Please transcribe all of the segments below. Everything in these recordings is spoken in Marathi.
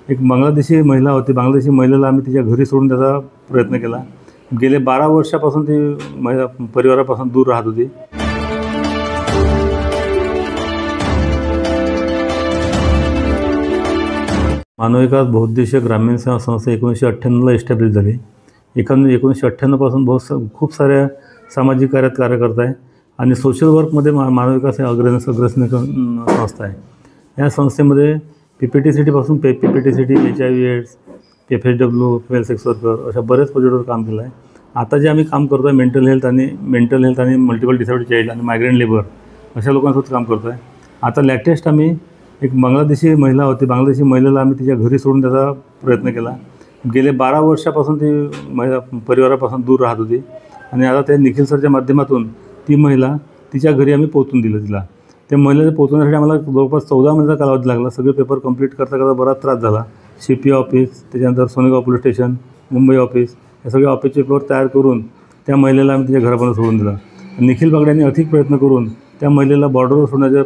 एक बांगलादेशी महिला होती. बांगलादेशी महिलेला आम्ही तिच्या घरी सोडून द्यायचा प्रयत्न केला. गेले 12 वर्षापासून ती महिला परिवारापासून दूर राहत होती. मानव विकास बहुउद्देशीय ग्रामीण सेवा संस्था 1998ला एस्टॅब्लिश झाली. 1998 पासून खूप साऱ्या सामाजिक कार्यात कार्यकर्ता आहे आणि सोशल वर्कमध्ये मानव विकास हे अग्रणी संस्था आहे. या संस्थेमध्ये PPTCT PPTCT, HIV AIDS, FSW, female sex worker अशा बऱ्याच प्रोजेक्टवर काम केलं आहे. आता जे आम्ही काम करतो आहे मेंटल हेल्थ आणि मल्टिपल डिसॅबिलिटी चाइल्ड आणि मायग्रेंट लेबर अशा लोकांसोबत काम करतो आहे. आता लेटेस्ट आम्ही एक बांगलादेशी महिला होती. बांगलादेशी महिलेला आम्ही तिच्या घरी सोडून द्यायचा प्रयत्न केला. गेले 12 वर्षापासून ती महिला परिवारापासून दूर राहत होती आणि आता त्या निखिल सरच्या माध्यमातून ती महिला तिच्या घरी आम्ही पोहोचून दिलं तिला. त्या महिलेला पोहोचवण्यासाठी आम्हाला जवळपास 14 महिन्याचा कालावधी लागला. सगळे पेपर कंप्लीट करता बराच त्रास झाला. CP ऑफिस, त्याच्यानंतर Sonegaon police station, Mumbai office या सगळ्या ऑफिसचे पेपर तयार करून त्या महिलेला आम्ही तिच्या घरापर्यंत सोडून दिला. निखिल बागडे यांनी अधिक प्रयत्न करून त्या महिलेला बॉर्डरवर सोडण्याच्या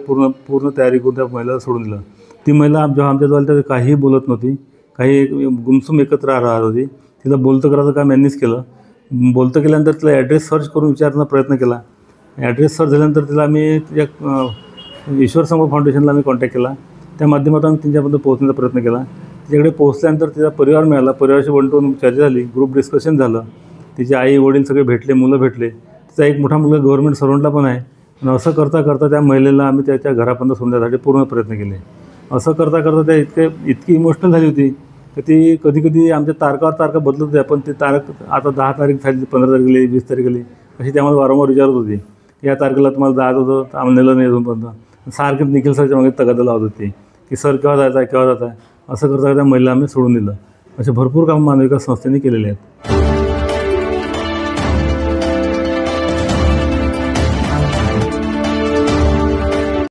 पूर्ण तयारी करून त्या महिलेला सोडून दिलं. ती महिला जेव्हा आमच्याजवळ त्या काहीही बोलत नव्हती, काही गुमसुम एकत्र राहत होती. तिला बोलतं करायचं काम यांनीच केलं. बोलतं केल्यानंतर तिला ॲड्रेस सर्च करून विचारण्याचा प्रयत्न केला. ॲड्रेस सर्च झाल्यानंतर तिला आम्ही तिच्या ईश्वर समूह फाउंडेशनला आम्ही कॉन्टॅक्ट केला. त्या माध्यमातून तिच्यापर्यंत पोहोचण्याचा प्रयत्न केला. तिच्याकडे पोहोचल्यानंतर तिचा परिवार मिळाला. परिवाराशी 1 to 1 चर्चा झाली, ग्रुप डिस्कशन झालं. तिचे आई वडील सगळे भेटले, मुलं भेटले. तिचा एक मोठा मुलगा गव्हर्नमेंट सर्वंटला पण आहे. आणि असं करता करता त्या महिलेला आम्ही त्याच्या घरापर्यंत सोडण्यासाठी पूर्ण प्रयत्न केले. असं करता करता त्या इतकी इमोशनल झाली होती की ती कधी आमच्या तारखा बदलत होत्या. पण ती तारीख आता 10 तारीख झाली, 15 तारीख गेली, 20 तारीख गेली अशी ती आम्हाला वारंवार विचारत होती. या तारखेला तुम्हाला जायचं होतं, आम्हाला नेलं नाही अजूनपर्यंत. सारखी निखिल सरच्या मागे तगादा लावत होती की सर केव्हा जायचं आहे. असं करता त्या महिला आम्ही सोडून दिलं. असे भरपूर कामं मानव विकास संस्थेने केलेले आहेत.